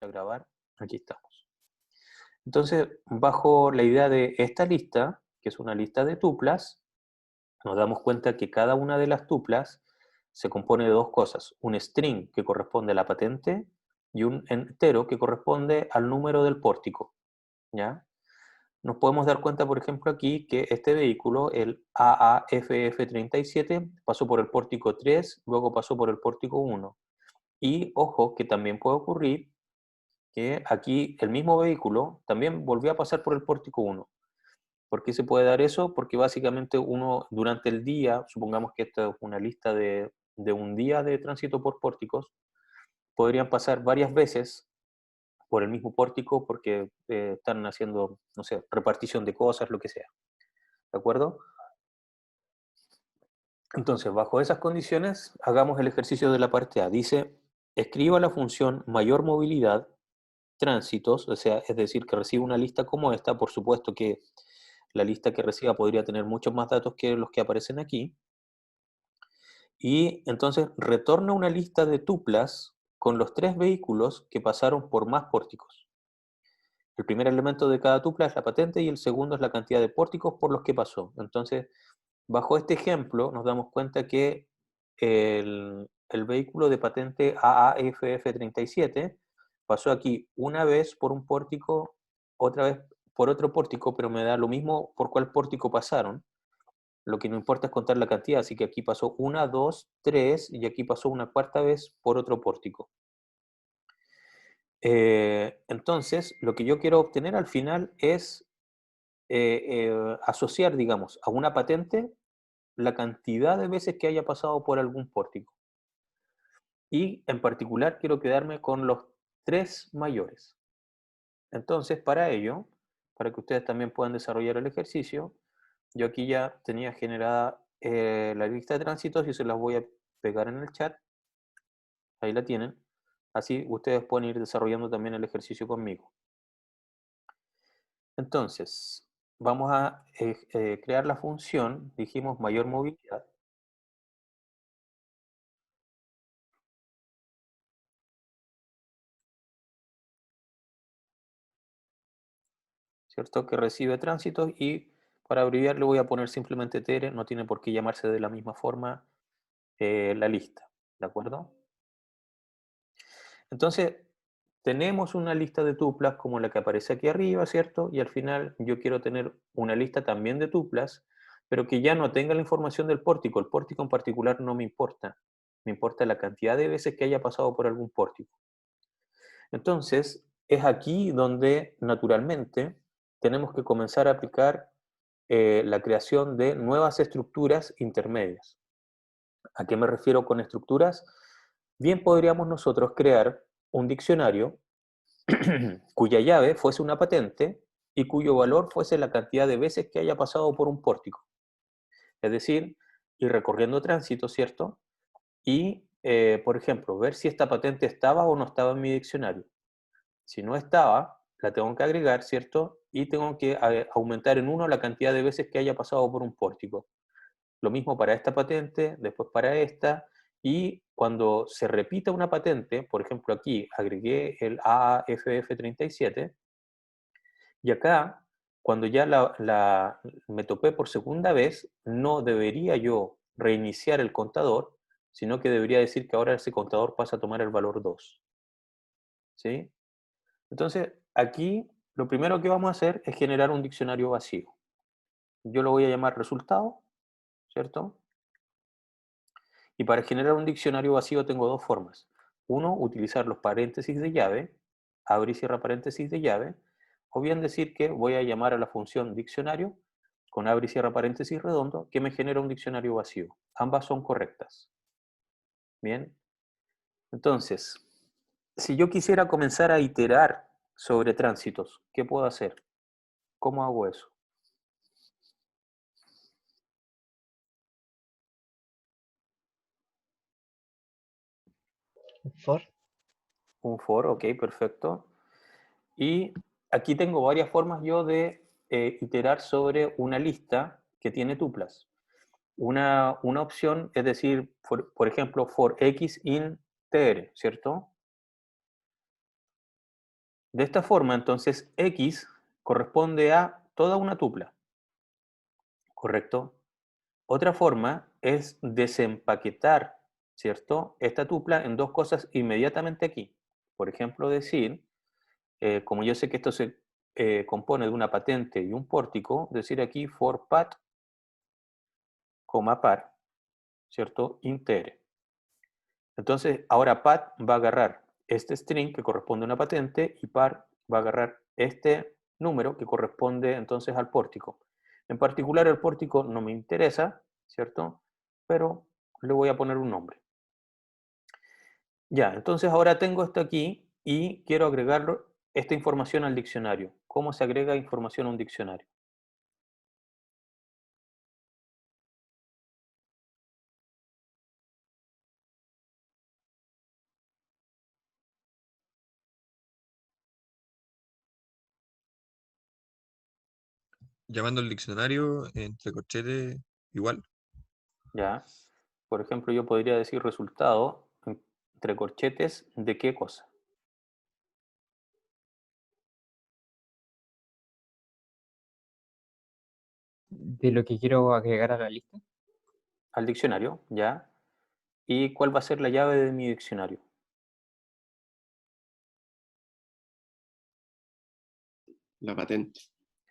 a grabar, aquí estamos. Entonces, bajo la idea de esta lista, que es una lista de tuplas, nos damos cuenta que cada una de las tuplas se compone de dos cosas, un string que corresponde a la patente y un entero que corresponde al número del pórtico, ¿ya? Nos podemos dar cuenta, por ejemplo, aquí que este vehículo, el AAFF37, pasó por el pórtico 3, luego pasó por el pórtico 1. Y ojo, que también puede ocurrir que aquí el mismo vehículo también volvió a pasar por el pórtico 1. ¿Por qué se puede dar eso? Porque básicamente uno durante el día, supongamos que esta es una lista de un día de tránsito por pórticos, podrían pasar varias veces por el mismo pórtico porque están haciendo, no sé, repartición de cosas, lo que sea. ¿De acuerdo? Entonces, bajo esas condiciones, hagamos el ejercicio de la parte A. Dice, escriba la función mayor movilidad tránsitos, o sea, es decir, que recibe una lista como esta, por supuesto que la lista que reciba podría tener muchos más datos que los que aparecen aquí, y entonces retorna una lista de tuplas con los tres vehículos que pasaron por más pórticos. El primer elemento de cada tupla es la patente y el segundo es la cantidad de pórticos por los que pasó. Entonces, bajo este ejemplo, nos damos cuenta que el vehículo de patente AAFF37 pasó aquí una vez por un pórtico, otra vez por otro pórtico, pero me da lo mismo por cuál pórtico pasaron. Lo que no importa es contar la cantidad, así que aquí pasó una, dos, tres, y aquí pasó una cuarta vez por otro pórtico. Entonces, lo que yo quiero obtener al final es asociar, digamos, a una patente la cantidad de veces que haya pasado por algún pórtico. Y en particular quiero quedarme con los tres mayores. Entonces, para ello, para que ustedes también puedan desarrollar el ejercicio, yo aquí ya tenía generada la lista de tránsitos y se las voy a pegar en el chat. Ahí la tienen. Así ustedes pueden ir desarrollando también el ejercicio conmigo. Entonces, vamos a crear la función, dijimos mayor movilidad, ¿cierto? Que recibe tránsitos y para abreviar le voy a poner simplemente TR, no tiene por qué llamarse de la misma forma la lista, ¿de acuerdo? Entonces, tenemos una lista de tuplas como la que aparece aquí arriba, ¿cierto? Y al final yo quiero tener una lista también de tuplas, pero que ya no tenga la información del pórtico. El pórtico en particular no me importa. Me importa la cantidad de veces que haya pasado por algún pórtico. Entonces, es aquí donde naturalmente tenemos que comenzar a aplicar la creación de nuevas estructuras intermedias. ¿A qué me refiero con estructuras? Bien podríamos nosotros crear un diccionario cuya llave fuese una patente y cuyo valor fuese la cantidad de veces que haya pasado por un pórtico. Es decir, ir recorriendo tránsito, ¿cierto? Y, por ejemplo, ver si esta patente estaba o no estaba en mi diccionario. Si no estaba, la tengo que agregar, ¿cierto? Y tengo que aumentar en uno la cantidad de veces que haya pasado por un pórtico. Lo mismo para esta patente, después para esta, y cuando se repita una patente, por ejemplo aquí agregué el AAFF37, y acá, cuando ya me topé por segunda vez, no debería yo reiniciar el contador, sino que debería decir que ahora ese contador pasa a tomar el valor 2. ¿Sí? Entonces, aquí lo primero que vamos a hacer es generar un diccionario vacío. Yo lo voy a llamar resultado, ¿cierto? Y para generar un diccionario vacío tengo dos formas. Uno, utilizar los paréntesis de llave, abre y cierra paréntesis de llave, o bien decir que voy a llamar a la función diccionario con abre y cierra paréntesis redondo que me genera un diccionario vacío. Ambas son correctas. Bien, entonces, si yo quisiera comenzar a iterar sobre tránsitos, ¿qué puedo hacer? ¿Cómo hago eso? For. Un for, ok, perfecto. Y aquí tengo varias formas yo de iterar sobre una lista que tiene tuplas. Una opción es decir, por ejemplo, for x in tr, ¿cierto? De esta forma, entonces, X corresponde a toda una tupla, ¿correcto? Otra forma es desempaquetar, ¿cierto? Esta tupla en dos cosas inmediatamente aquí. Por ejemplo, decir, como yo sé que esto se compone de una patente y un pórtico, decir aquí for pat, par, ¿cierto? Integre. Entonces, ahora pat va a agarrar este string que corresponde a una patente y par va a agarrar este número que corresponde entonces al pórtico. En particular, el pórtico no me interesa, ¿cierto? Pero le voy a poner un nombre. Ya, entonces ahora tengo esto aquí y quiero agregarlo, esta información al diccionario. ¿Cómo se agrega información a un diccionario? Llamando al diccionario entre corchetes igual. Ya, por ejemplo, yo podría decir resultado entre corchetes de qué cosa. De lo que quiero agregar a la lista. Al diccionario, ya. ¿Y cuál va a ser la llave de mi diccionario? La patente.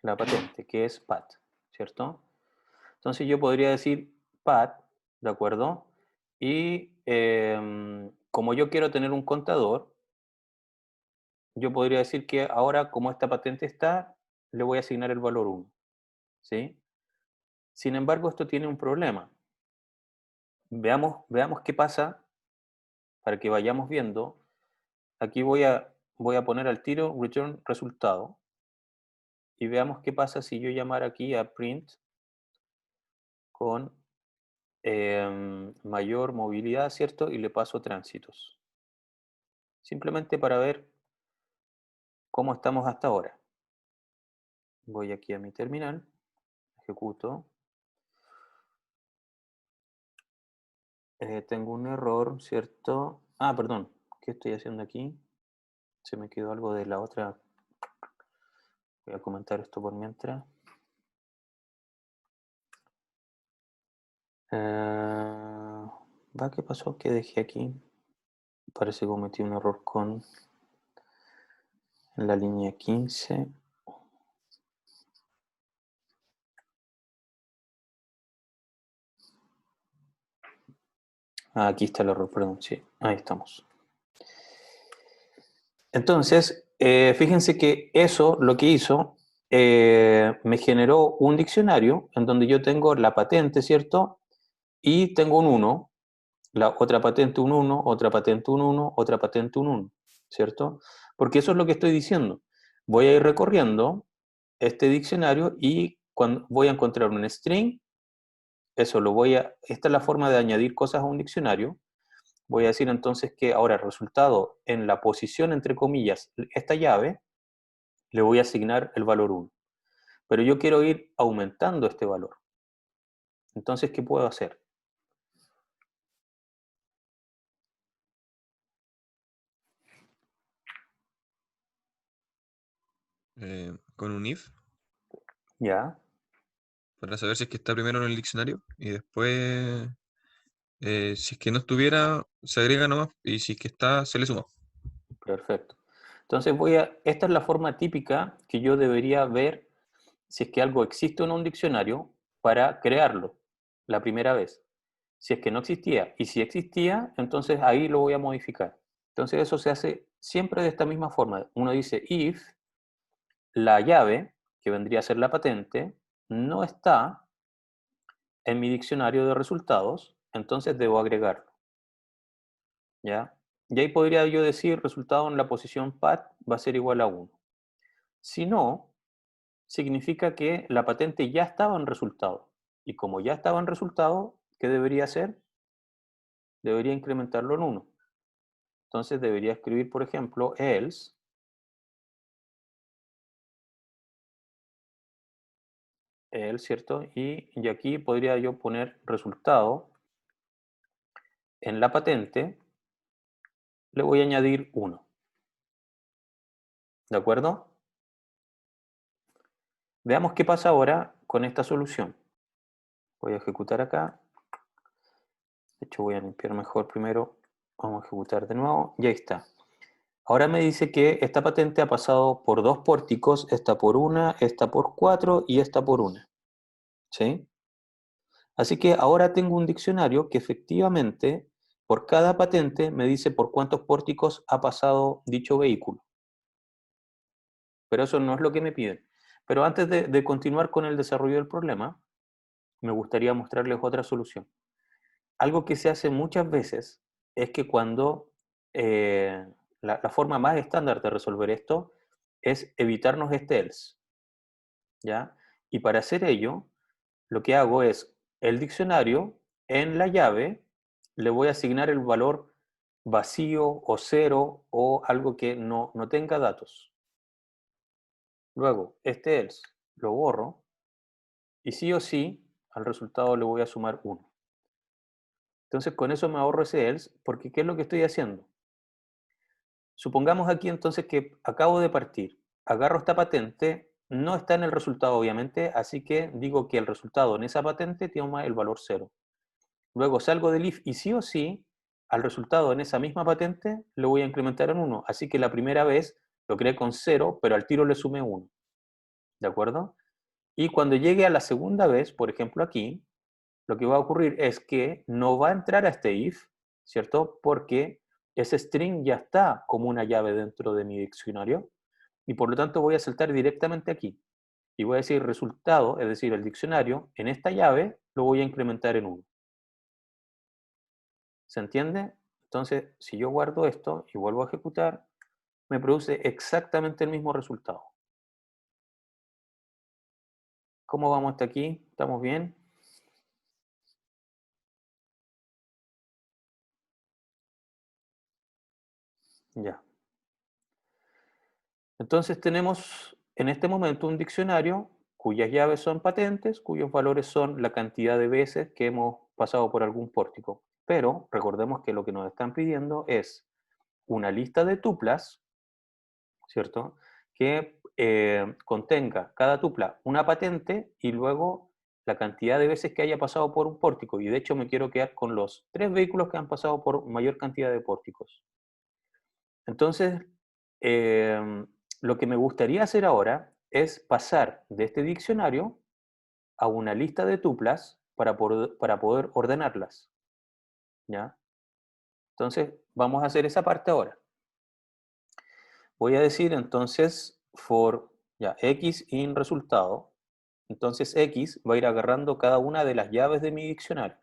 La patente, que es pat, ¿cierto? Entonces yo podría decir pat, ¿de acuerdo? Y como yo quiero tener un contador, yo podría decir que ahora, como esta patente está, le voy a asignar el valor 1, ¿sí? Sin embargo, esto tiene un problema. Veamos qué pasa para que vayamos viendo. Aquí voy a poner al tiro return resultado y veamos qué pasa si yo llamara aquí a print con mayor movilidad, ¿cierto? Y le paso tránsitos. Simplemente para ver cómo estamos hasta ahora. Voy aquí a mi terminal, ejecuto. Tengo un error, ¿cierto? Ah, perdón. ¿Qué estoy haciendo aquí? Se me quedó algo de la otra. Voy a comentar esto por mientras. ¿Va? ¿Qué pasó? ¿Qué dejé aquí? Parece que cometí un error con la línea 15. Ah, aquí está el error, perdón, sí, ahí estamos. Entonces, fíjense que eso lo que hizo me generó un diccionario en donde yo tengo la patente, ¿cierto? Y tengo un 1, la otra patente un 1, otra patente un 1, otra patente un 1, ¿cierto? Porque eso es lo que estoy diciendo. Voy a ir recorriendo este diccionario y cuando voy a encontrar un string, esta es la forma de añadir cosas a un diccionario. Voy a decir entonces que ahora el resultado en la posición, entre comillas, esta llave, le voy a asignar el valor 1. Pero yo quiero ir aumentando este valor. Entonces, ¿qué puedo hacer? Con un if Ya, para saber si es que está primero en el diccionario y después, si es que no estuviera, se agrega nomás y si es que está, se le suma. perfecto. Entonces esta es la forma típica que yo debería ver si es que algo existe en un diccionario para crearlo la primera vez. Si es que no existía y si existía, entonces ahí lo voy a modificar. Entonces eso se hace siempre de esta misma forma. Uno dice if la llave, que vendría a ser la patente, no está en mi diccionario de resultados, entonces debo agregarlo, ¿ya? Y ahí podría yo decir resultado en la posición pat va a ser igual a 1. Si no, significa que la patente ya estaba en resultado. Y como ya estaba en resultado, ¿qué debería hacer? Debería incrementarlo en 1. Entonces debería escribir, por ejemplo, else, ¿cierto? Y aquí podría yo poner resultado en la patente, le voy a añadir 1. ¿De acuerdo? Veamos qué pasa ahora con esta solución. Voy a ejecutar acá. De hecho, voy a limpiar mejor primero. Vamos a ejecutar de nuevo. Y ahí está. Ahora me dice que esta patente ha pasado por 2 pórticos, esta por 1, esta por 4 y esta por 1. ¿Sí? Así que ahora tengo un diccionario que efectivamente, por cada patente, me dice por cuántos pórticos ha pasado dicho vehículo. Pero eso no es lo que me piden. Pero antes de continuar con el desarrollo del problema, me gustaría mostrarles otra solución. Algo que se hace muchas veces es que cuando la forma más estándar de resolver esto es evitarnos este else, ¿ya? Y para hacer ello, lo que hago es el diccionario, en la llave, le voy a asignar el valor vacío o cero o algo que no tenga datos. Luego, este else lo borro y sí o sí al resultado le voy a sumar 1. Entonces con eso me ahorro ese else porque ¿qué es lo que estoy haciendo? Supongamos aquí entonces que acabo de partir, agarro esta patente, no está en el resultado obviamente, así que digo que el resultado en esa patente toma el valor 0. Luego salgo del if y sí o sí, al resultado en esa misma patente le voy a incrementar en 1. Así que la primera vez lo creé con 0, pero al tiro le sumé 1. ¿De acuerdo? Y cuando llegue a la segunda vez, por ejemplo aquí, lo que va a ocurrir es que no va a entrar a este if, ¿cierto? Porque ese string ya está como una llave dentro de mi diccionario y por lo tanto voy a saltar directamente aquí. Y voy a decir resultado, es decir, el diccionario, en esta llave lo voy a incrementar en 1. ¿Se entiende? Entonces, si yo guardo esto y vuelvo a ejecutar, me produce exactamente el mismo resultado. ¿Cómo vamos hasta aquí? ¿Estamos bien? Ya. Entonces tenemos en este momento un diccionario cuyas llaves son patentes, cuyos valores son la cantidad de veces que hemos pasado por algún pórtico. Pero recordemos que lo que nos están pidiendo es una lista de tuplas, ¿cierto? Que contenga cada tupla una patente y luego la cantidad de veces que haya pasado por un pórtico. Y de hecho me quiero quedar con los 3 vehículos que han pasado por mayor cantidad de pórticos. Entonces, lo que me gustaría hacer ahora es pasar de este diccionario a una lista de tuplas para poder ordenarlas, ¿ya? Entonces, vamos a hacer esa parte ahora. Voy a decir entonces for ya, x in resultado. Entonces x va a ir agarrando cada una de las llaves de mi diccionario.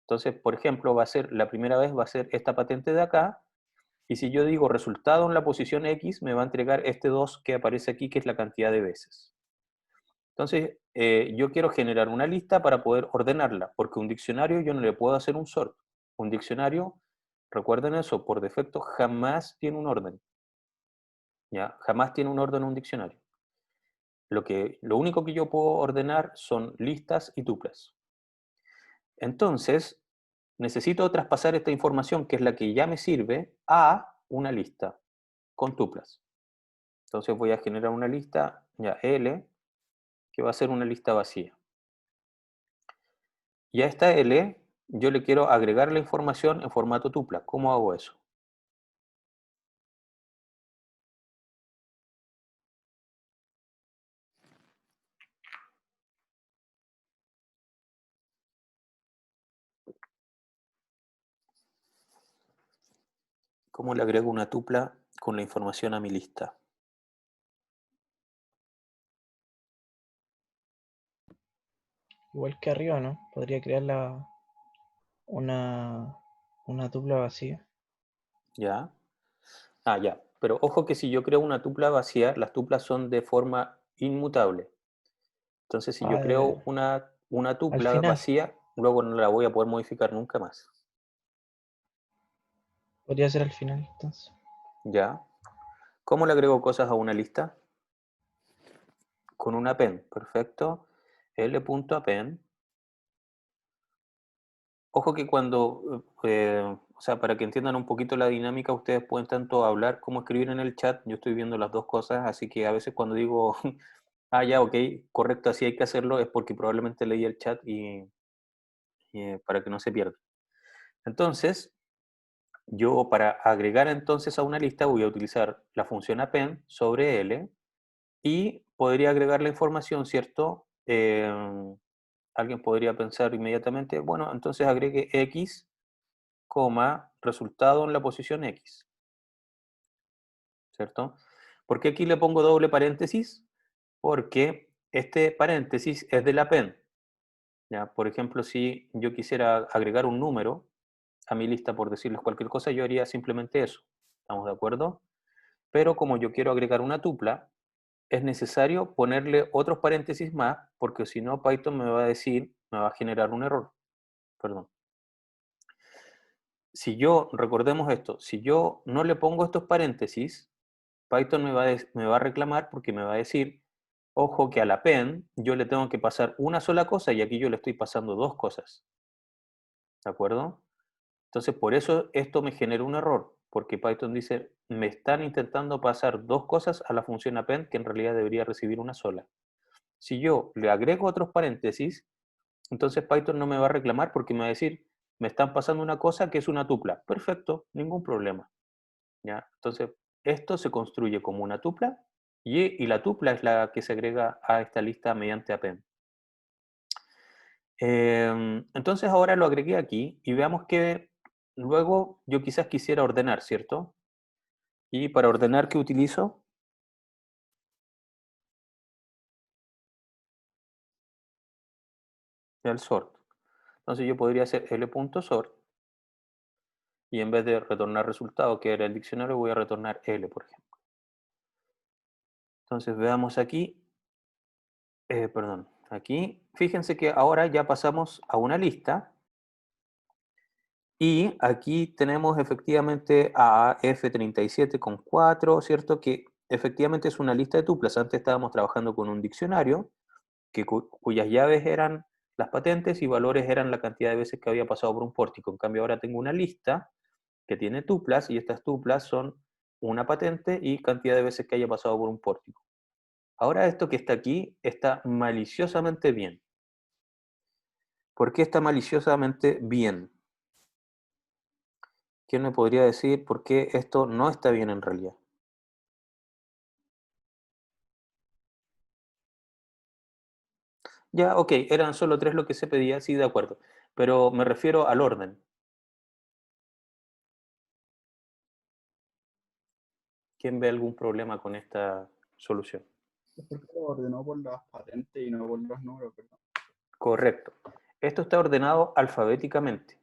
Entonces, por ejemplo, la primera vez va a ser esta patente de acá, y si yo digo resultado en la posición X, me va a entregar este 2 que aparece aquí, que es la cantidad de veces. Entonces, yo quiero generar una lista para poder ordenarla, porque un diccionario yo no le puedo hacer un sort. Un diccionario, recuerden eso, por defecto jamás tiene un orden. ¿Ya? Jamás tiene un orden un diccionario. Lo único que yo puedo ordenar son listas y tuplas. Entonces, necesito traspasar esta información, que es la que ya me sirve, a una lista con tuplas. Entonces voy a generar una lista, ya L, que va a ser una lista vacía. Y a esta L yo le quiero agregar la información en formato tupla. ¿Cómo hago eso? ¿Cómo le agrego una tupla con la información a mi lista? Igual que arriba, ¿no? Podría crear una tupla vacía. ¿Ya? Ah, ya. Pero ojo que si yo creo una tupla vacía, las tuplas son de forma inmutable. Entonces, si yo creo una al tupla final. vacía, luego no la voy a poder modificar nunca más. Podría ser al final, entonces. ¿Ya? ¿Cómo le agrego cosas a una lista? Con un append, perfecto. L.append. Ojo que cuando o sea, para que entiendan un poquito la dinámica, ustedes pueden tanto hablar como escribir en el chat. Yo estoy viendo las dos cosas, así que a veces cuando digo, ah, ya, ok, correcto, así hay que hacerlo, es porque probablemente leí el chat y para que no se pierda. Entonces, yo para agregar entonces a una lista voy a utilizar la función append sobre L y podría agregar la información, ¿cierto? Alguien podría pensar inmediatamente, bueno, entonces agregue X, resultado en la posición X, ¿cierto? ¿Por qué aquí le pongo doble paréntesis? Porque este paréntesis es del append. ¿Ya? Por ejemplo, si yo quisiera agregar un número a mi lista, por decirles cualquier cosa, yo haría simplemente eso. ¿Estamos de acuerdo? Pero como yo quiero agregar una tupla, es necesario ponerle otros paréntesis más, porque si no, Python me va a decir, me va a generar un error. Perdón. Si yo, recordemos esto, si yo no le pongo estos paréntesis, Python me va a reclamar porque me va a decir, ojo que a la append yo le tengo que pasar una sola cosa y aquí yo le estoy pasando dos cosas. ¿De acuerdo? Entonces, por eso esto me genera un error, porque Python dice, me están intentando pasar dos cosas a la función append que en realidad debería recibir una sola. Si yo le agrego otros paréntesis, entonces Python no me va a reclamar porque me va a decir, me están pasando una cosa que es una tupla. Perfecto, ningún problema. ¿Ya? Entonces, esto se construye como una tupla y la tupla es la que se agrega a esta lista mediante append. Entonces ahora lo agregué aquí y veamos que luego yo quizás quisiera ordenar, ¿cierto? Y para ordenar, ¿qué utilizo? El sort. Entonces yo podría hacer l.sort y en vez de retornar resultado, que era el diccionario, voy a retornar L, por ejemplo. Entonces veamos aquí, perdón, aquí, fíjense que ahora ya pasamos a una lista y aquí tenemos efectivamente a F37 con 4, ¿cierto? Que efectivamente es una lista de tuplas. Antes estábamos trabajando con un diccionario cuyas llaves eran las patentes y valores eran la cantidad de veces que había pasado por un pórtico. En cambio ahora tengo una lista que tiene tuplas y estas tuplas son una patente y cantidad de veces que haya pasado por un pórtico. Ahora esto que está aquí está maliciosamente bien. ¿Por qué está maliciosamente bien? ¿Quién me podría decir por qué esto no está bien en realidad? Ya, ok, eran solo 3 lo que se pedía, sí, de acuerdo. Pero me refiero al orden. ¿Quién ve algún problema con esta solución? ¿Por qué lo ordenó por las patentes y no por los números, perdón? Correcto. Esto está ordenado alfabéticamente,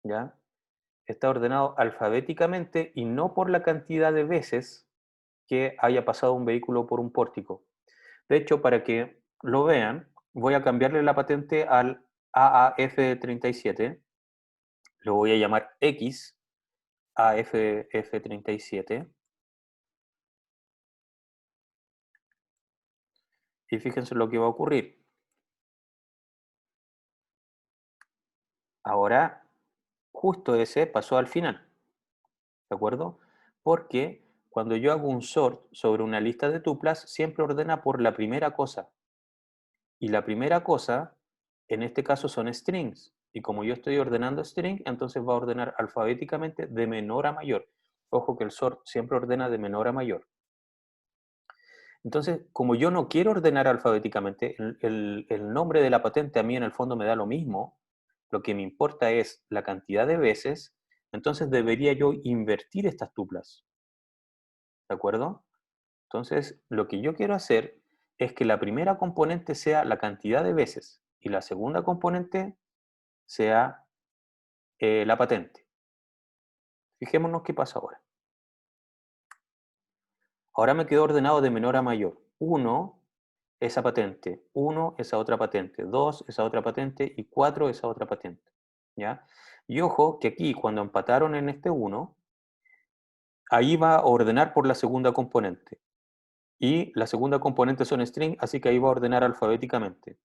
¿ya? Está ordenado alfabéticamente y no por la cantidad de veces que haya pasado un vehículo por un pórtico. De hecho, para que lo vean, voy a cambiarle la patente al AAF37. Lo voy a llamar X AFF37. Y fíjense lo que va a ocurrir. Ahora, justo ese pasó al final. ¿De acuerdo? Porque cuando yo hago un sort sobre una lista de tuplas, siempre ordena por la primera cosa. Y la primera cosa, en este caso, son strings. Y como yo estoy ordenando string, entonces va a ordenar alfabéticamente de menor a mayor. Ojo que el sort siempre ordena de menor a mayor. Entonces, como yo no quiero ordenar alfabéticamente, el nombre de la patente a mí en el fondo me da lo mismo. Lo que me importa es la cantidad de veces, entonces debería yo invertir estas tuplas. ¿De acuerdo? Entonces, lo que yo quiero hacer es que la primera componente sea la cantidad de veces y la segunda componente sea la patente. Fijémonos qué pasa ahora. Ahora me quedó ordenado de menor a mayor. 1, esa patente. 1, esa otra patente. 2, esa otra patente. Y 4, esa otra patente. ¿Ya? Y ojo que aquí, cuando empataron en este 1, ahí va a ordenar por la segunda componente. Y la segunda componente son string, así que ahí va a ordenar alfabéticamente.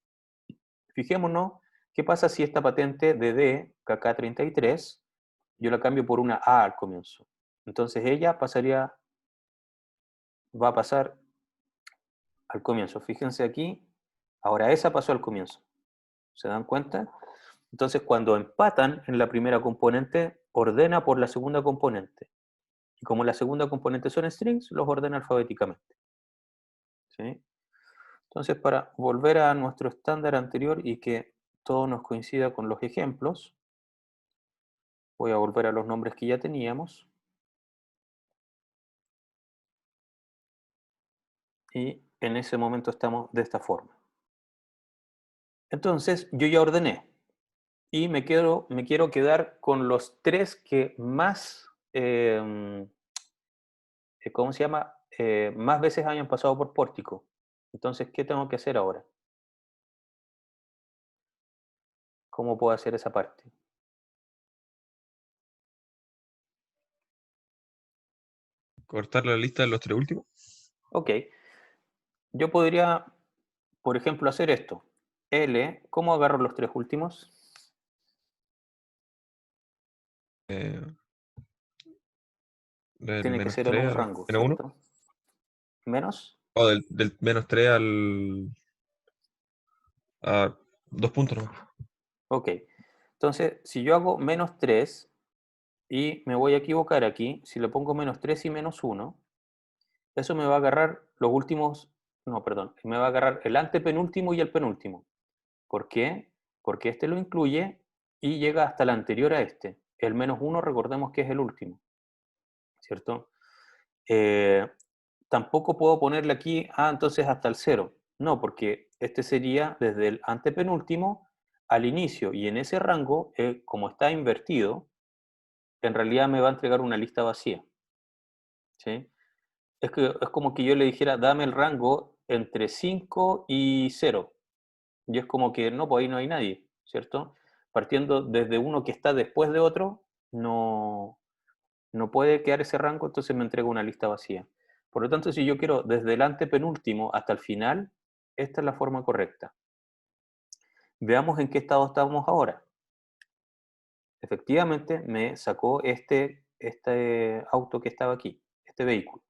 Fijémonos qué pasa si esta patente de D, KK33, yo la cambio por una A al comienzo. Entonces ella va a pasar al comienzo. Fíjense aquí, ahora esa pasó al comienzo. ¿Se dan cuenta? Entonces cuando empatan en la primera componente, ordena por la segunda componente. Y como la segunda componente son strings, los ordena alfabéticamente. ¿Sí? Entonces, para volver a nuestro estándar anterior y que todo nos coincida con los ejemplos, voy a volver a los nombres que ya teníamos. Y en ese momento estamos de esta forma. Entonces, yo ya ordené. Y me quiero quedar con los 3 que más, ¿cómo se llama? Más veces hayan pasado por pórtico. Entonces, ¿qué tengo que hacer ahora? ¿Cómo puedo hacer esa parte? Cortar la lista de los 3 últimos. Ok. Yo podría, por ejemplo, hacer esto. L, ¿cómo agarro los 3 últimos? Eh, del Tiene que menos ser en 3 un al rango, menos 1. ¿cierto? ¿Menos? O del menos 3 a 2 puntos nomás. Ok. Entonces, si yo hago menos 3 y me voy a equivocar aquí, si le pongo menos 3 y menos 1, eso me va a agarrar los últimos, no, perdón, me va a agarrar el antepenúltimo y el penúltimo. ¿Por qué? Porque este lo incluye y llega hasta el anterior a este. El menos 1, recordemos que es el último, ¿cierto? Tampoco puedo ponerle aquí, entonces hasta el 0. No, porque este sería desde el antepenúltimo al inicio. Y en ese rango, como está invertido, en realidad me va a entregar una lista vacía. ¿Sí? Es como que yo le dijera, dame el rango entre 5 y 0. Y es como que no, pues ahí no hay nadie, ¿cierto? Partiendo desde uno que está después de otro, no puede quedar ese rango, entonces me entrega una lista vacía. Por lo tanto, si yo quiero desde el antepenúltimo hasta el final, esta es la forma correcta. Veamos en qué estado estamos ahora. Efectivamente, me sacó este auto que estaba aquí, este vehículo.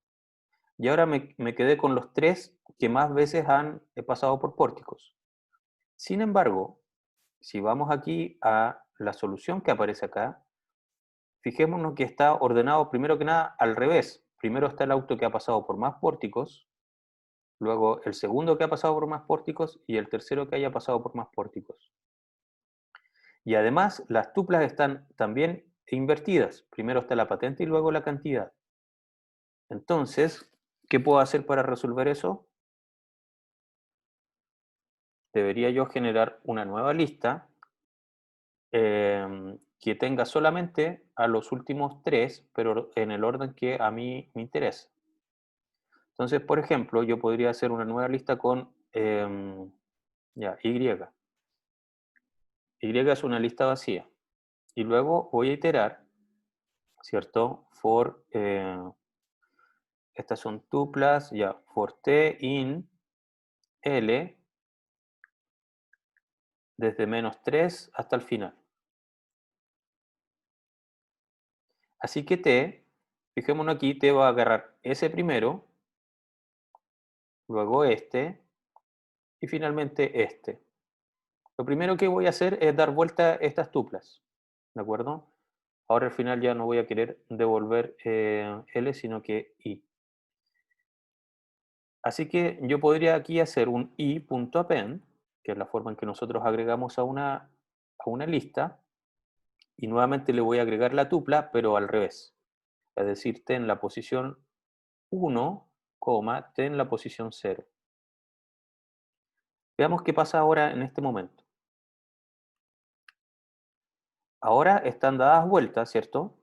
Y ahora me quedé con los 3 que más veces han pasado por pórticos. Sin embargo, si vamos aquí a la solución que aparece acá, fijémonos que está ordenado primero que nada al revés. Primero está el auto que ha pasado por más pórticos, luego el segundo que ha pasado por más pórticos y el tercero que haya pasado por más pórticos. Y además las tuplas están también invertidas. Primero está la patente y luego la cantidad. Entonces, ¿qué puedo hacer para resolver eso? Debería yo generar una nueva lista que tenga solamente a los últimos 3, pero en el orden que a mí me interesa. Entonces, por ejemplo, yo podría hacer una nueva lista con Y. Y es una lista vacía. Y luego voy a iterar, ¿cierto? For, estas son tuplas, for t in L desde menos 3 hasta el final. Así que t, fijémonos aquí, t va a agarrar ese primero, luego este, y finalmente este. Lo primero que voy a hacer es dar vuelta a estas tuplas, ¿de acuerdo? Ahora al final ya no voy a querer devolver L, sino que I. Así que yo podría aquí hacer un i.append, que es la forma en que nosotros agregamos a una lista, y nuevamente le voy a agregar la tupla, pero al revés. Es decir, t en la posición 1, t en la posición 0. Veamos qué pasa ahora en este momento. Ahora están dadas vueltas, ¿cierto?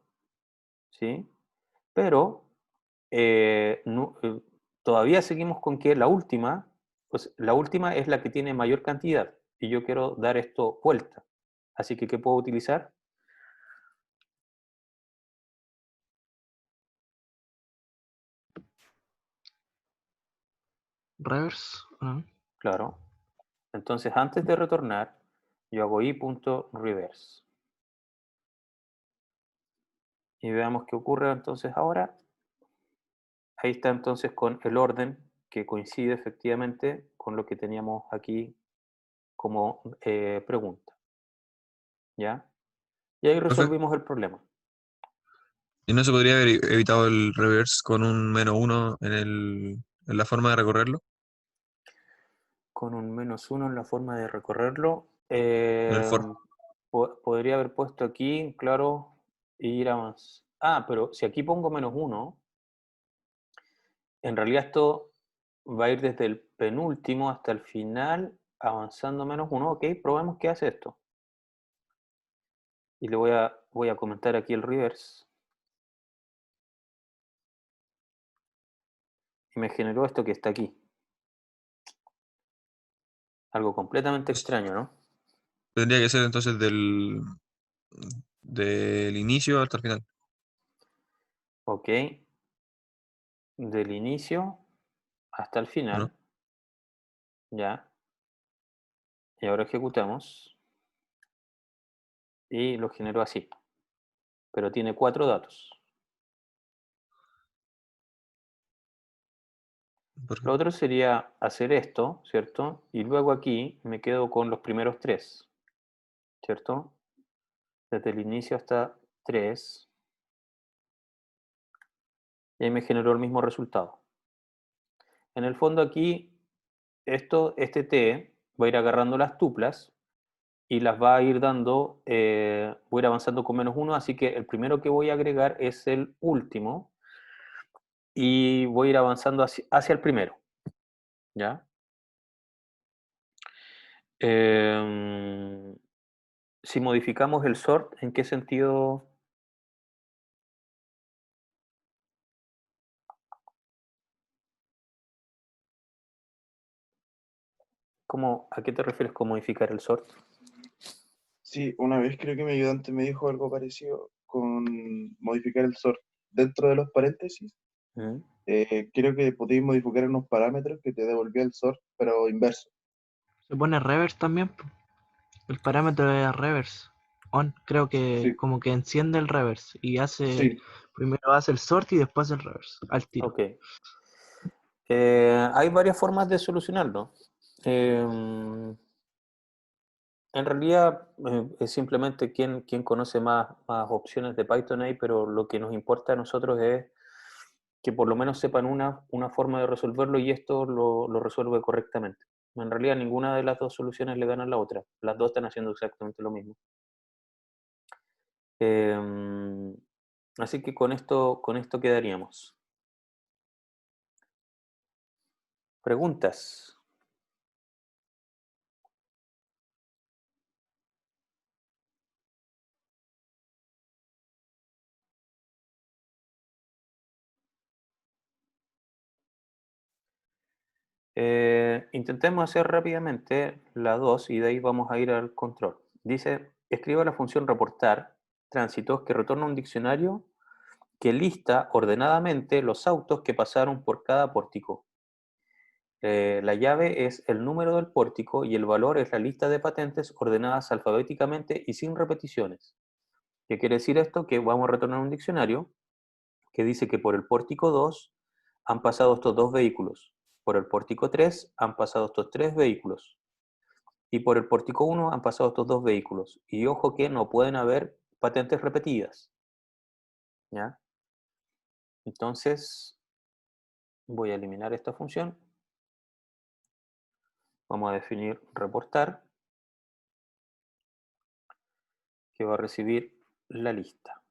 ¿Sí? Pero todavía seguimos con que la última, pues la última es la que tiene mayor cantidad y yo quiero dar esto vuelta. Así que, ¿qué puedo utilizar? Reverse, ¿no? Claro. Entonces, antes de retornar, yo hago i.reverse. Y veamos qué ocurre entonces ahora. Ahí está entonces con el orden que coincide efectivamente con lo que teníamos aquí como pregunta. ¿Ya? Y ahí Profe, resolvimos el problema. ¿y no se podría haber evitado el reverse con un -1 en la forma de recorrerlo? Con un -1 en la forma de recorrerlo. En el for. Podría haber puesto aquí, claro, ir a más. Ah, pero si aquí pongo -1, en realidad esto va a ir desde el penúltimo hasta el final, avanzando -1. Ok, probemos qué hace esto. Y le voy a comentar aquí el reverse. Y me generó esto que está aquí. Algo completamente Es- extraño, ¿no? Tendría que ser entonces del inicio hasta el final. Ok. Del inicio hasta el ¿O no? final. Ya. Y ahora ejecutamos. Y lo generó así. Pero tiene 4 datos. Lo Porque- otro sería hacer esto, ¿cierto? Y luego aquí me quedo con los primeros 3, ¿cierto? Desde el inicio hasta 3. Y ahí me generó el mismo resultado. En el fondo aquí, este T va a ir agarrando las tuplas y las va a ir dando, voy a ir avanzando con -1, así que el primero que voy a agregar es el último y voy a ir avanzando hacia el primero, ¿ya? Eh, si modificamos el sort, ¿en qué sentido? ¿A qué te refieres con modificar el sort? Sí, una vez creo que mi ayudante me dijo algo parecido con modificar el sort. Dentro de los paréntesis, ¿Mm? creo que podéis modificar unos parámetros que te devolvía el sort, pero inverso. Se pone reverse también, po. El parámetro es reverse. On, creo que Sí, como que enciende el reverse y sí, primero hace el sort y después el reverse, al tiro. Ok. Hay varias formas de solucionarlo. En realidad es simplemente quién conoce más opciones de Python ahí, pero lo que nos importa a nosotros es que por lo menos sepan una forma de resolverlo y esto lo resuelve correctamente. En realidad ninguna de las dos soluciones le gana a la otra. Las dos están haciendo exactamente lo mismo. Eh, Así que con esto quedaríamos. ¿Preguntas? Intentemos hacer rápidamente la 2 y de ahí vamos a ir al control. Dice, escriba la función reportar tránsitos que retorna un diccionario que lista ordenadamente los autos que pasaron por cada pórtico. La llave es el número del pórtico y el valor es la lista de patentes ordenadas alfabéticamente y sin repeticiones. ¿Qué quiere decir esto? Que vamos a retornar un diccionario que dice que por el pórtico 2 han pasado estos 2 vehículos, por el pórtico 3 han pasado estos 3 vehículos y por el pórtico 1 han pasado estos 2 vehículos. Y ojo que no pueden haber patentes repetidas, ¿ya? Entonces voy a eliminar esta función. Vamos a definir reportar, que va a recibir la lista.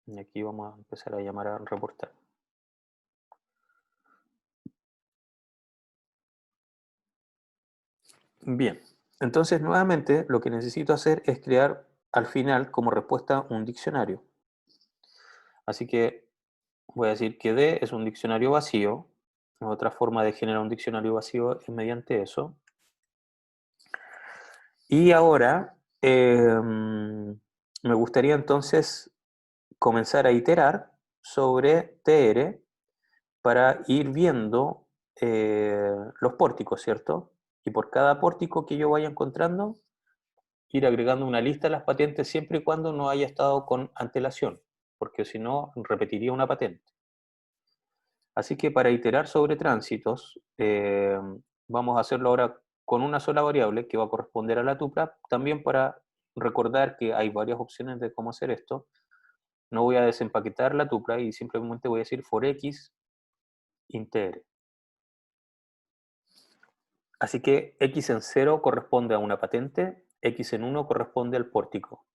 Y aquí vamos a empezar a llamar a reportar. Bien, entonces nuevamente lo que necesito hacer es crear al final como respuesta un diccionario. Así que voy a decir que D es un diccionario vacío. Otra forma de generar un diccionario vacío es mediante eso. Y ahora me gustaría entonces comenzar a iterar sobre TR para ir viendo los pórticos, ¿cierto? Y por cada pórtico que yo vaya encontrando, ir agregando una lista a las patentes siempre y cuando no haya estado con antelación, porque si no, repetiría una patente. Así que para iterar sobre tránsitos, vamos a hacerlo ahora con una sola variable que va a corresponder a la tupla, también para recordar que hay varias opciones de cómo hacer esto. No voy a desempaquetar la tupla y simplemente voy a decir for x integre. Así que x en 0 corresponde a una patente, x en 1 corresponde al pórtico.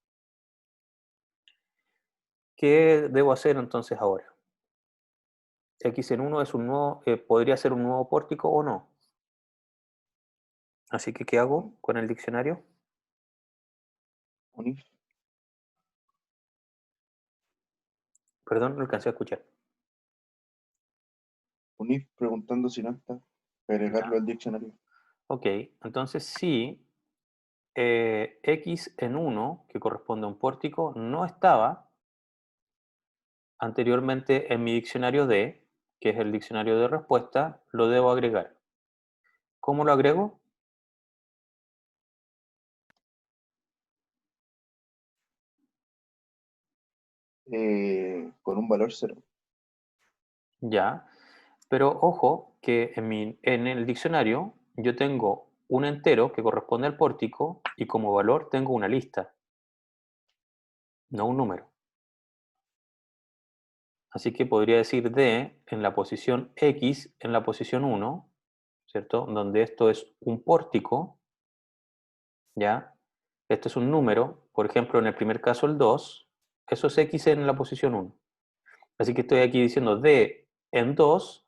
¿Qué debo hacer entonces ahora? X en 1 es un nuevo, podría ser un nuevo pórtico o no. Así que, ¿qué hago con el diccionario? Un if, Perdón, no alcancé a escuchar. un if preguntando si no está, agregarlo Ya. al diccionario. Ok, entonces si x en 1, que corresponde a un pórtico, no estaba anteriormente en mi diccionario D, que es el diccionario de respuesta, lo debo agregar. ¿Cómo lo agrego? Con un valor 0. Ya, pero ojo que en el diccionario yo tengo un entero que corresponde al pórtico y como valor tengo una lista, no un número. Así que podría decir D en la posición X en la posición 1, ¿cierto? Donde esto es un pórtico, ¿ya? Esto es un número, por ejemplo, en el primer caso el 2, eso es X en la posición 1. Así que estoy aquí diciendo D en 2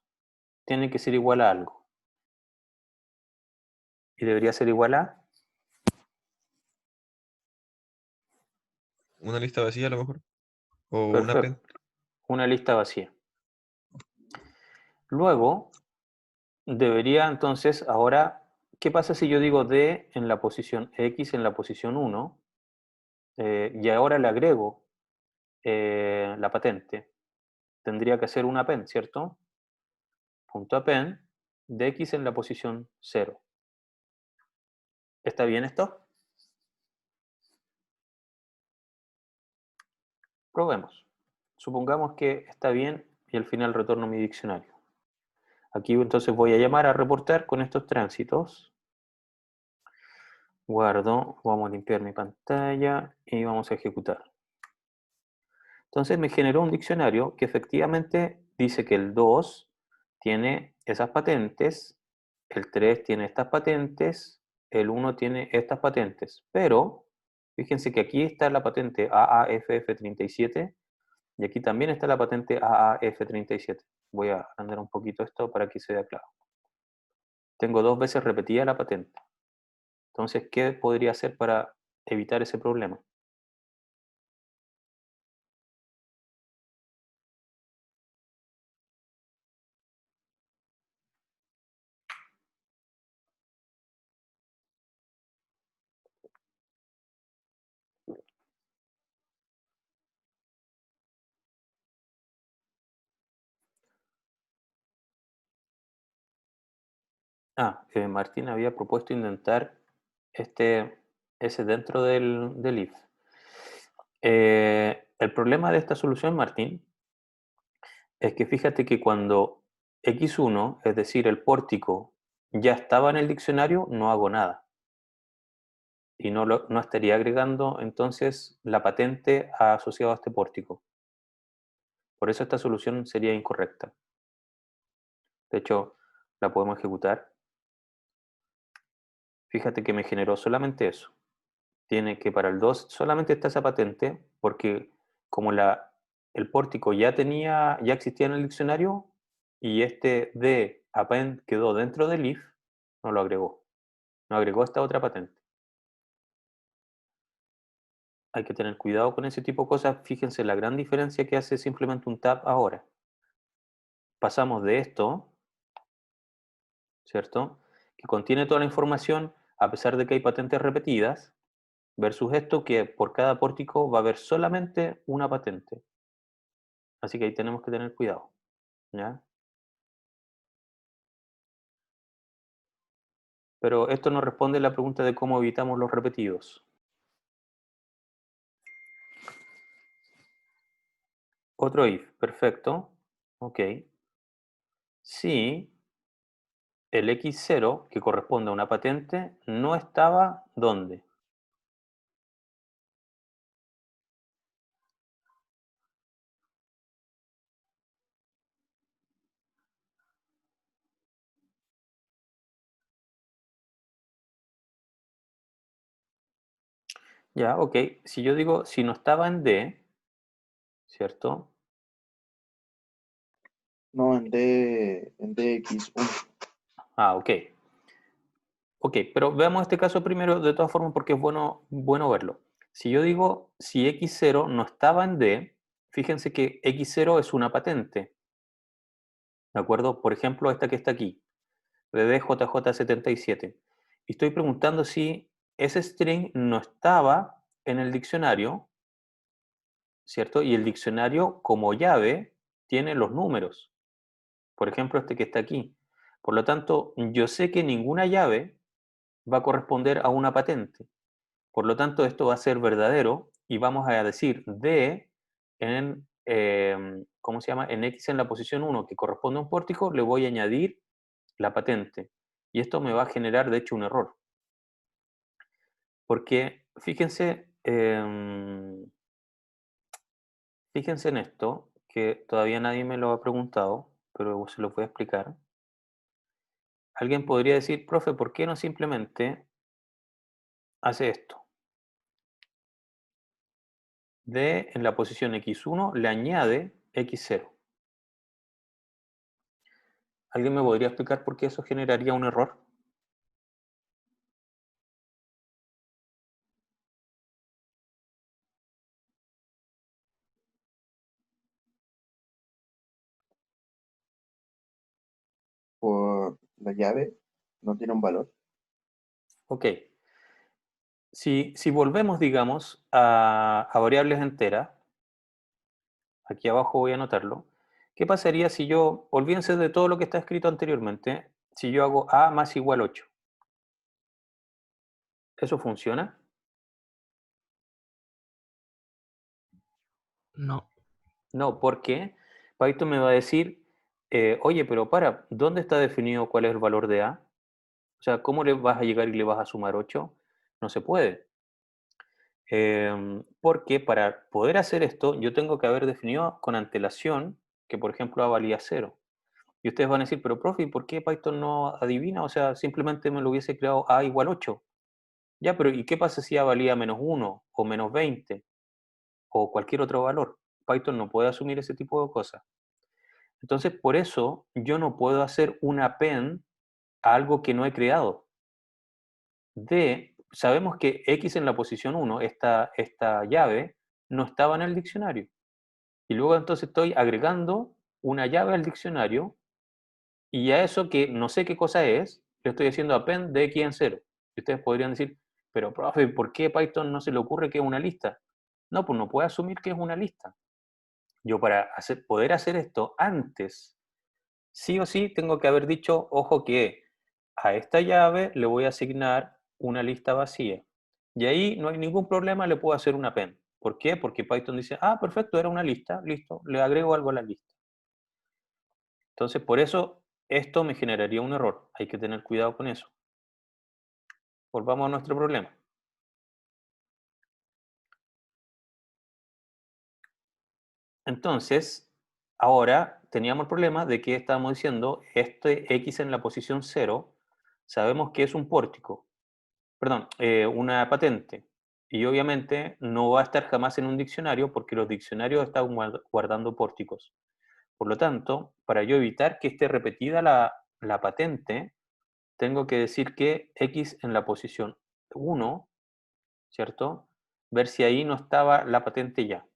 tiene que ser igual a algo. Y debería ser igual a, Una lista vacía a lo mejor. O un append. perfecto, una lista vacía. Luego, debería entonces, ahora, ¿qué pasa si yo digo D en la posición X en la posición 1? Y ahora le agrego la patente. Tendría que ser un append, ¿cierto? Punto append de X en la posición 0. ¿Está bien esto? Probemos. Supongamos que está bien y al final retorno mi diccionario. Aquí entonces voy a llamar a reportar con estos tránsitos. Guardo, vamos a limpiar mi pantalla y vamos a ejecutar. Entonces me generó un diccionario que efectivamente dice que el 2 tiene esas patentes, el 3 tiene estas patentes, el 1 tiene estas patentes, pero fíjense que aquí está la patente AAFF37 y aquí también está la patente AAF37. Voy a agrandar un poquito esto para que se vea claro. Tengo 2 veces repetida la patente. Entonces, ¿qué podría hacer para evitar ese problema? Martín había propuesto intentar ese dentro del if. El problema de esta solución, Martín, es que fíjate que cuando x1, es decir, el pórtico, ya estaba en el diccionario, no hago nada. Y no estaría agregando entonces la patente asociada a este pórtico. Por eso esta solución sería incorrecta. De hecho, la podemos ejecutar. Fíjate que me generó solamente eso. Tiene que para el 2 solamente está esa patente, porque como el pórtico ya existía en el diccionario, y este de append quedó dentro del if, no lo agregó. No agregó esta otra patente. Hay que tener cuidado con ese tipo de cosas. Fíjense la gran diferencia que hace simplemente un tab ahora. Pasamos de esto, ¿cierto? Que contiene toda la información, a pesar de que hay patentes repetidas, versus esto que por cada pórtico va a haber solamente una patente. Así que ahí tenemos que tener cuidado, ¿ya? Pero esto no responde a la pregunta de cómo evitamos los repetidos. Otro if, perfecto. Ok. Si el X0, que corresponde a una patente, no estaba ¿dónde? Ya, ok. Si yo digo, si no estaba en D, ¿cierto? No, en DX1. Ah, ok. Ok, pero veamos este caso primero de todas formas porque es bueno verlo. Si yo digo, si X0 no estaba en D, fíjense que X0 es una patente, ¿de acuerdo? Por ejemplo, esta que está aquí, DDJJ77. Y estoy preguntando si ese string no estaba en el diccionario, ¿cierto? Y el diccionario como llave tiene los números. Por ejemplo, este que está aquí. Por lo tanto, yo sé que ninguna llave va a corresponder a una patente. Por lo tanto, esto va a ser verdadero y vamos a decir D en, ¿cómo se llama? En X en la posición 1, que corresponde a un pórtico, le voy a añadir la patente. Y esto me va a generar, de hecho, un error. Porque fíjense en esto, que todavía nadie me lo ha preguntado, pero se lo voy a explicar. Alguien podría decir, profe, ¿por qué no simplemente hace esto? D en la posición X1 le añade X0. ¿Alguien me podría explicar por qué eso generaría un error? Por la llave no tiene un valor. Ok. Si volvemos, digamos, a variables enteras, aquí abajo voy a anotarlo, ¿qué pasaría si yo, olvídense de todo lo que está escrito anteriormente, si yo hago a más igual 8? ¿Eso funciona? No. No, porque Python me va a decir, oye, pero ¿dónde está definido cuál es el valor de a? O sea, ¿cómo le vas a llegar y le vas a sumar 8? No se puede. Porque para poder hacer esto, yo tengo que haber definido con antelación que, por ejemplo, a valía 0. Y ustedes van a decir, pero profe, ¿por qué Python no adivina? O sea, simplemente me lo hubiese creado a igual 8. Ya, pero ¿y qué pasa si a valía menos 1 o menos 20 o cualquier otro valor? Python no puede asumir ese tipo de cosas. Entonces, por eso yo no puedo hacer un append a algo que no he creado. Sabemos que X en la posición 1, esta llave, no estaba en el diccionario. Y luego entonces estoy agregando una llave al diccionario y a eso que no sé qué cosa es, le estoy haciendo append de X en 0. Y ustedes podrían decir, pero profe, ¿por qué Python no se le ocurre que es una lista? No, pues no puede asumir que es una lista. Yo para poder hacer esto antes, sí o sí tengo que haber dicho, ojo que a esta llave le voy a asignar una lista vacía. Y ahí no hay ningún problema, le puedo hacer un append. ¿Por qué? Porque Python dice, ah, perfecto, era una lista, listo, le agrego algo a la lista. Entonces, por eso esto me generaría un error. Hay que tener cuidado con eso. Volvamos a nuestro problema. Entonces, ahora teníamos el problema de que estábamos diciendo, este X en la posición 0, sabemos que es un pórtico, perdón, una patente. Y obviamente no va a estar jamás en un diccionario porque los diccionarios están guardando pórticos. Por lo tanto, para yo evitar que esté repetida la patente, tengo que decir que X en la posición 1, ¿cierto? Ver si ahí no estaba la patente ya.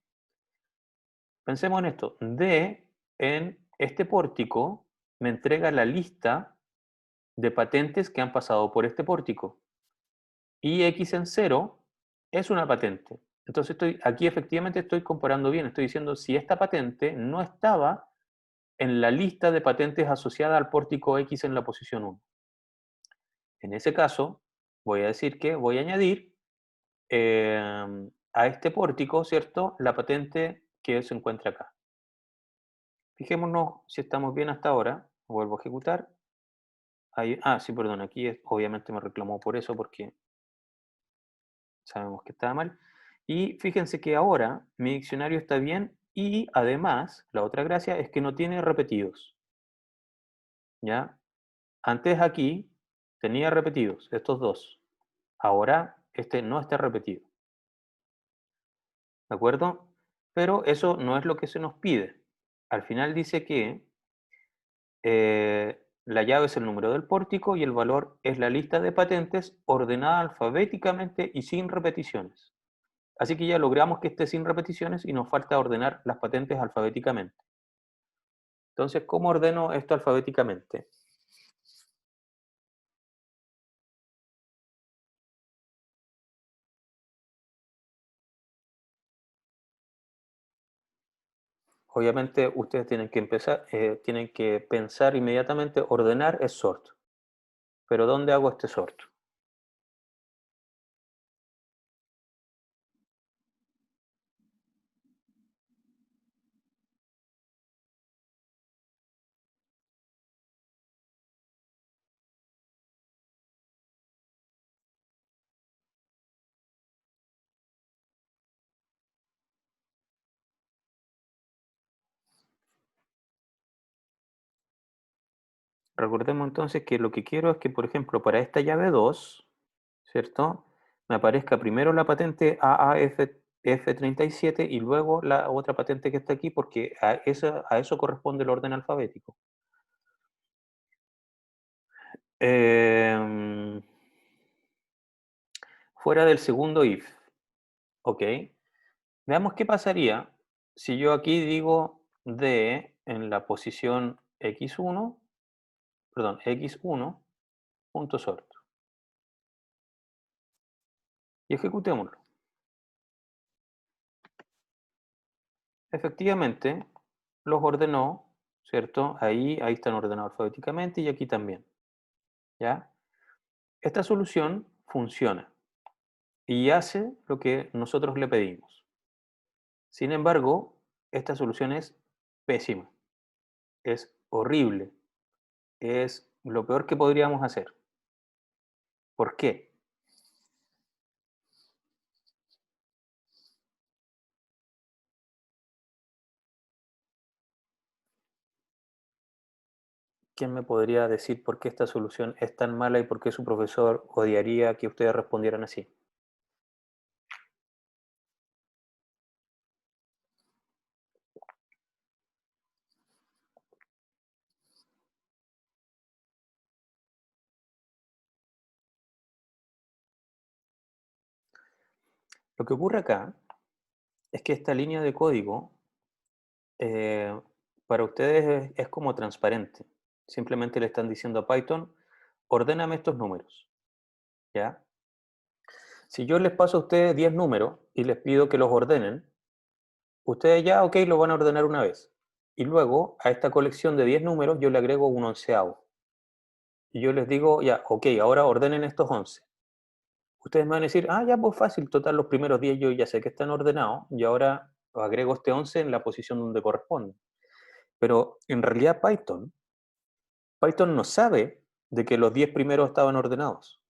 Pensemos en esto. D en este pórtico me entrega la lista de patentes que han pasado por este pórtico. Y X en 0 es una patente. Entonces aquí efectivamente estoy comparando bien. Estoy diciendo si esta patente no estaba en la lista de patentes asociada al pórtico X en la posición 1. En ese caso, voy a decir que voy a añadir a este pórtico, ¿cierto? La patente que se encuentra acá. Fijémonos si estamos bien hasta ahora. Vuelvo a ejecutar. Ahí, sí, perdón, aquí obviamente me reclamó por eso, porque sabemos que estaba mal. Y fíjense que ahora mi diccionario está bien y además, la otra gracia es que no tiene repetidos. ¿Ya? Antes aquí tenía repetidos, estos dos. Ahora este no está repetido. ¿De acuerdo? Pero eso no es lo que se nos pide. Al final dice que la llave es el número del pórtico y el valor es la lista de patentes ordenada alfabéticamente y sin repeticiones. Así que ya logramos que esté sin repeticiones y nos falta ordenar las patentes alfabéticamente. Entonces, ¿cómo ordeno esto alfabéticamente? Obviamente ustedes tienen que pensar inmediatamente, ordenar es sort. Pero ¿dónde hago este sort? Recordemos entonces que lo que quiero es que, por ejemplo, para esta llave 2, ¿cierto? Me aparezca primero la patente AAF37 y luego la otra patente que está aquí, porque a eso corresponde el orden alfabético. Fuera del segundo if, ¿ok? Veamos qué pasaría si yo aquí digo D en la posición x1, perdón, x1.sort. Y ejecutémoslo. Efectivamente, los ordenó, ¿cierto? Ahí están ordenados alfabéticamente y aquí también. ¿Ya? Esta solución funciona y hace lo que nosotros le pedimos. Sin embargo, esta solución es pésima, es horrible, es lo peor que podríamos hacer. ¿Por qué? ¿Quién me podría decir por qué esta solución es tan mala y por qué su profesor odiaría que ustedes respondieran así? Lo que ocurre acá es que esta línea de código para ustedes es como transparente. Simplemente le están diciendo a Python, ordéname estos números. ¿Ya? Si yo les paso a ustedes 10 números y les pido que los ordenen, ustedes ya, ok, lo van a ordenar una vez. Y luego a esta colección de 10 números yo le agrego un onceavo. Y yo les digo, ya, ok, ahora ordenen estos 11. Ustedes me van a decir, ya, pues fácil, total, los primeros 10 yo ya sé que están ordenados y ahora agrego este 11 en la posición donde corresponde. Pero en realidad Python no sabe de que los 10 primeros estaban ordenados.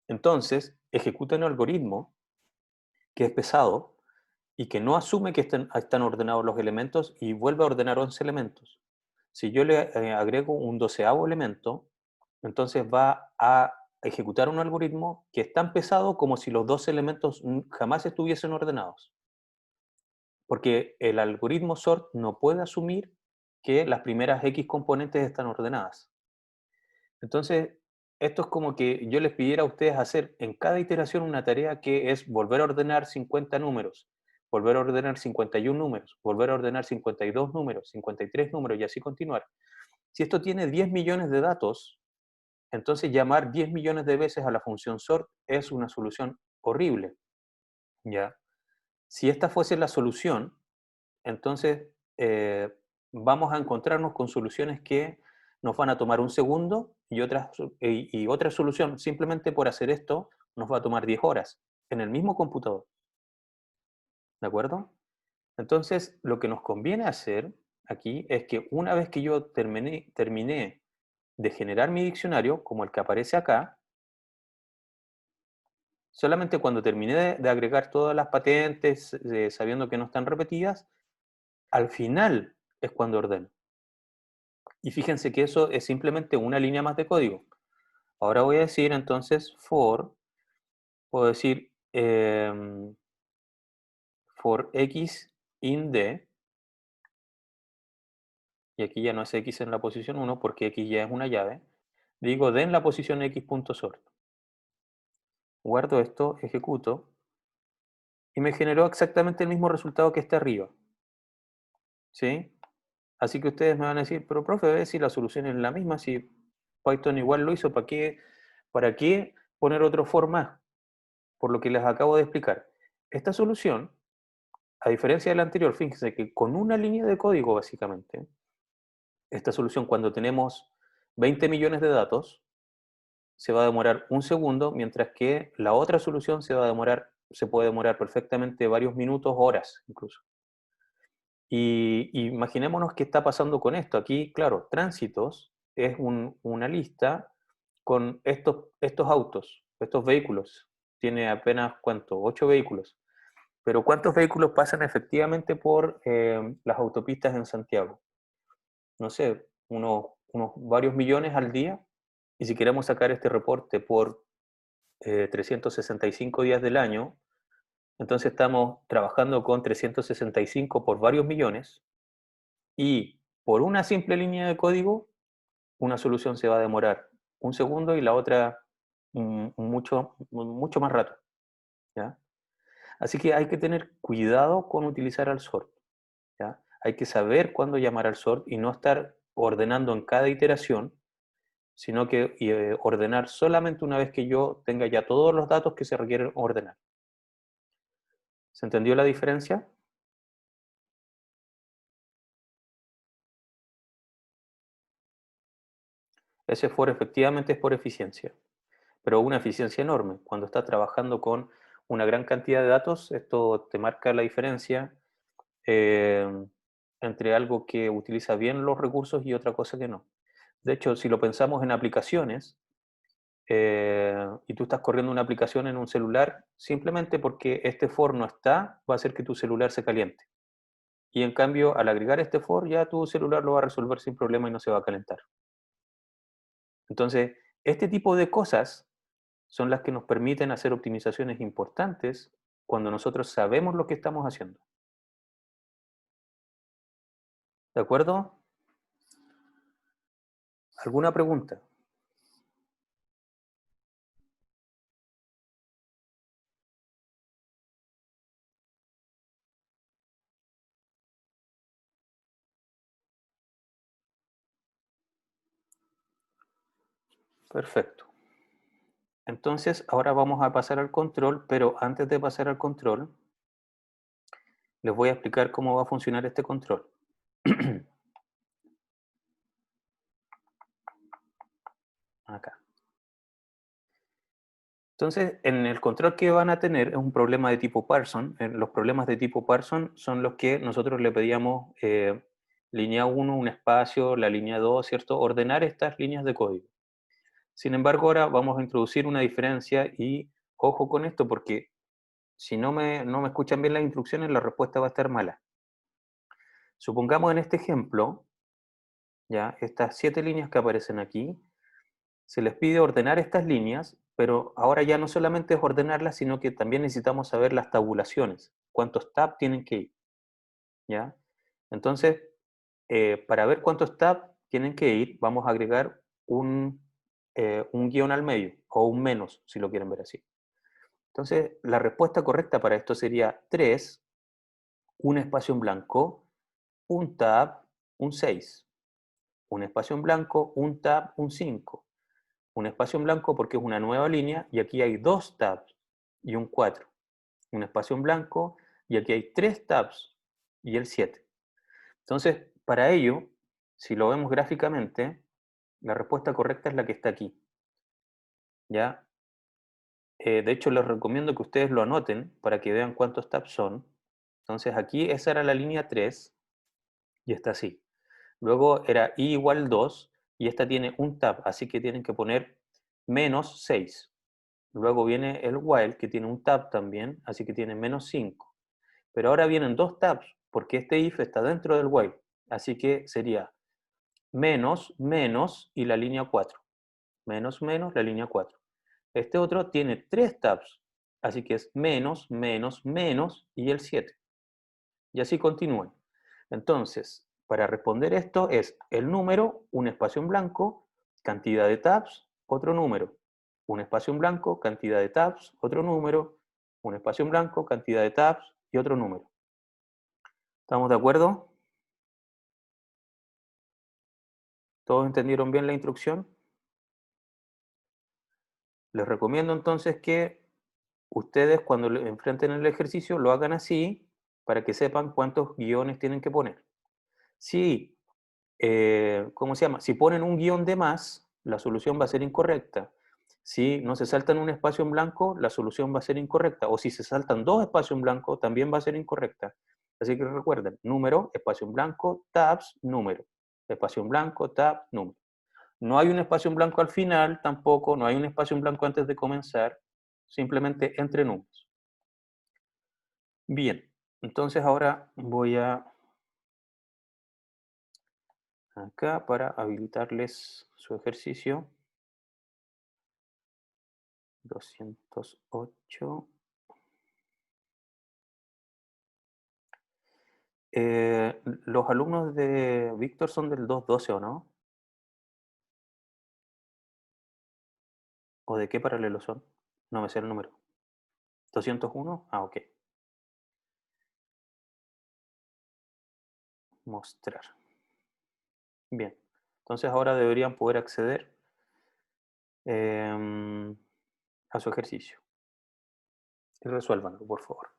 Entonces, ejecuta un algoritmo que es pesado y que no asume que están ordenados los elementos y vuelve a ordenar 11 elementos. Si yo le agrego un 12avo elemento, entonces va a ejecutar un algoritmo que es tan pesado como si los 12 elementos jamás estuviesen ordenados. Porque el algoritmo sort no puede asumir que las primeras X componentes están ordenadas. Entonces, esto es como que yo les pidiera a ustedes hacer en cada iteración una tarea que es volver a ordenar 50 números, volver a ordenar 51 números, volver a ordenar 52 números, 53 números y así continuar. Si esto tiene 10 millones de datos, entonces llamar 10 millones de veces a la función sort es una solución horrible. ¿Ya? Si esta fuese la solución, entonces vamos a encontrarnos con soluciones que nos van a tomar un segundo y otra solución, simplemente por hacer esto, nos va a tomar 10 horas en el mismo computador. ¿De acuerdo? Entonces, lo que nos conviene hacer aquí es que una vez que yo terminé de generar mi diccionario, como el que aparece acá, solamente cuando terminé de agregar todas las patentes, sabiendo que no están repetidas, al final es cuando ordeno. Y fíjense que eso es simplemente una línea más de código. Ahora voy a decir entonces puedo decir for x in d, y aquí ya no es x en la posición 1 porque x ya es una llave, digo d en la posición x.sort. Guardo esto, ejecuto, y me generó exactamente el mismo resultado que está arriba. ¿Sí? Así que ustedes me van a decir, pero profe, ve si la solución es la misma, si Python igual lo hizo, ¿para qué poner otro for más? Por lo que les acabo de explicar. Esta solución, a diferencia de la anterior, fíjense que con una línea de código, básicamente, esta solución, cuando tenemos 20 millones de datos, se va a demorar un segundo, mientras que la otra solución se puede demorar perfectamente varios minutos, horas incluso. Y imaginémonos qué está pasando con esto. Aquí, claro, tránsitos es una lista con estos autos, estos vehículos. Tiene apenas, ¿cuánto? 8 vehículos. Pero ¿cuántos vehículos pasan efectivamente por las autopistas en Santiago? No sé, unos varios millones al día. Y si queremos sacar este reporte por 365 días del año, entonces estamos trabajando con 365 por varios millones, y por una simple línea de código, una solución se va a demorar un segundo y la otra mucho más rato. ¿Ya? Así que hay que tener cuidado con utilizar al sort. ¿Ya? Hay que saber cuándo llamar al sort y no estar ordenando en cada iteración, sino que ordenar solamente una vez que yo tenga ya todos los datos que se requieren ordenar. ¿Se entendió la diferencia? Ese for efectivamente es por eficiencia, pero una eficiencia enorme. Cuando estás trabajando con una gran cantidad de datos, esto te marca la diferencia eh, entre algo que utiliza bien los recursos y otra cosa que no. De hecho, si lo pensamos en aplicaciones, y tú estás corriendo una aplicación en un celular, simplemente porque este for no está, va a hacer que tu celular se caliente. Y en cambio, al agregar este for, ya tu celular lo va a resolver sin problema y no se va a calentar. Entonces, este tipo de cosas son las que nos permiten hacer optimizaciones importantes cuando nosotros sabemos lo que estamos haciendo. ¿De acuerdo? ¿Alguna pregunta? Perfecto. Entonces, ahora vamos a pasar al control, pero antes de pasar al control, les voy a explicar cómo va a funcionar este control. Acá. Entonces, en el control que van a tener es un problema de tipo Parson. Los problemas de tipo Parson son los que nosotros le pedíamos línea 1, un espacio, la línea 2, ¿cierto? Ordenar estas líneas de código. Sin embargo, ahora vamos a introducir una diferencia y ojo con esto porque si no me escuchan bien las instrucciones, la respuesta va a estar mala. Supongamos en este ejemplo, ya, estas 7 líneas que aparecen aquí, se les pide ordenar estas líneas, pero ahora ya no solamente es ordenarlas, sino que también necesitamos saber las tabulaciones, cuántos tab tienen que ir, ¿ya? Entonces, para ver cuántos tab tienen que ir, vamos a agregar un guión al medio, o un menos, si lo quieren ver así. Entonces, la respuesta correcta para esto sería 3, un espacio en blanco, un tab, un 6. Un espacio en blanco, un tab, un 5. Un espacio en blanco porque es una nueva línea y aquí hay 2 tabs y un 4. Un espacio en blanco y aquí hay 3 tabs y el 7. Entonces, para ello, si lo vemos gráficamente, la respuesta correcta es la que está aquí. ¿Ya? De hecho, les recomiendo que ustedes lo anoten para que vean cuántos tabs son. Entonces, aquí esa era la línea 3. y está así. Luego era i igual 2 y esta tiene un tab, así que tienen que poner menos 6. Luego viene el while, que tiene un tab también, así que tiene menos 5. Pero ahora vienen dos tabs, porque este if está dentro del while. Así que sería menos, menos y la línea 4. Menos, menos, la línea 4. Este otro tiene tres tabs, así que es menos, menos, menos y el 7. Y así continúan. Entonces, para responder esto es el número, un espacio en blanco, cantidad de tabs, otro número. Un espacio en blanco, cantidad de tabs, otro número. Un espacio en blanco, cantidad de tabs y otro número. ¿Estamos de acuerdo? ¿Todos entendieron bien la instrucción? Les recomiendo entonces que ustedes cuando enfrenten el ejercicio lo hagan así para que sepan cuántos guiones tienen que poner. Si, ¿cómo se llama? Si ponen un guión de más, la solución va a ser incorrecta. Si no se saltan un espacio en blanco, la solución va a ser incorrecta. O si se saltan dos espacios en blanco, también va a ser incorrecta. Así que recuerden, número, espacio en blanco, tabs, número. Espacio en blanco, tab, número. No hay un espacio en blanco al final tampoco, no hay un espacio en blanco antes de comenzar, simplemente entre números. Bien, entonces ahora voy a acá para habilitarles su ejercicio. 208. ¿Los alumnos de Víctor son del 212 o no? ¿O de qué paralelo son? No me sé el número. ¿201? Ah, ok. Mostrar. Bien. Entonces ahora deberían poder acceder a su ejercicio. Y resuélvanlo, por favor.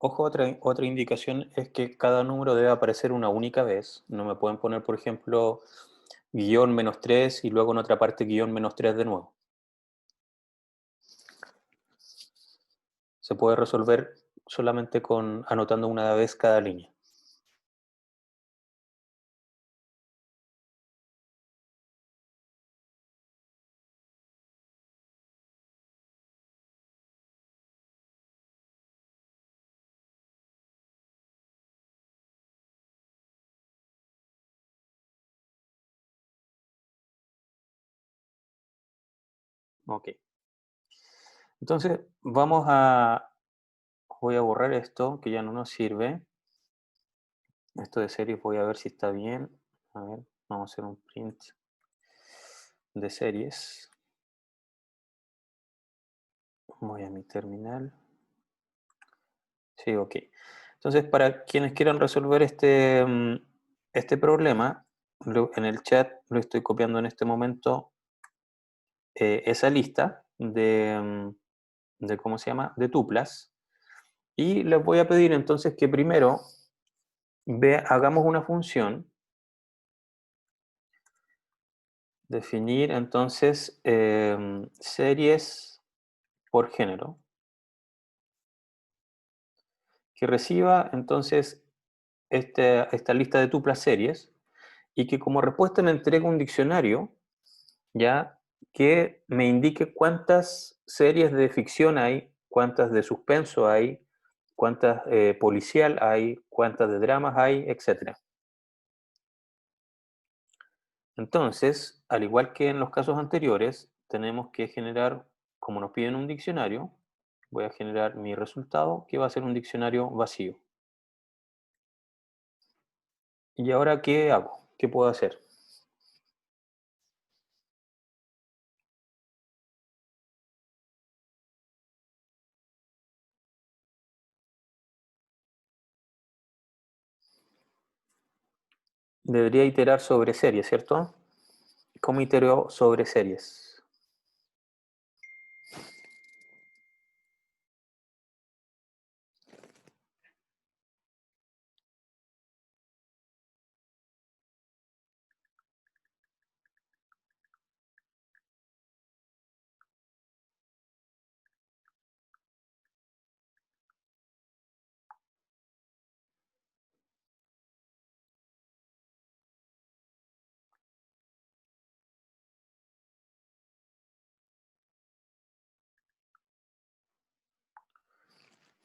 Ojo, otra indicación es que cada número debe aparecer una única vez. No me pueden poner, por ejemplo, guión -3 y luego en otra parte guión -3 de nuevo. Se puede resolver solamente anotando una vez cada línea. Ok. Entonces, voy a borrar esto, que ya no nos sirve. Esto de series voy a ver si está bien. A ver, vamos a hacer un print de series. Voy a mi terminal. Sí, ok. Entonces, para quienes quieran resolver este problema, en el chat lo estoy copiando en este momento, esa lista de ¿cómo se llama? De tuplas. Y les voy a pedir entonces que primero hagamos una función, definir entonces series por género, que reciba entonces esta lista de tuplas series y que como respuesta me entregue un diccionario, ya, que me indique cuántas series de ficción hay, cuántas de suspenso hay, cuántas policial hay, cuántas de dramas hay, etc. Entonces, al igual que en los casos anteriores, tenemos que generar, como nos piden un diccionario, voy a generar mi resultado, que va a ser un diccionario vacío. ¿Y ahora qué hago? ¿Qué puedo hacer? Debería iterar sobre series, ¿cierto? ¿Cómo itero sobre series?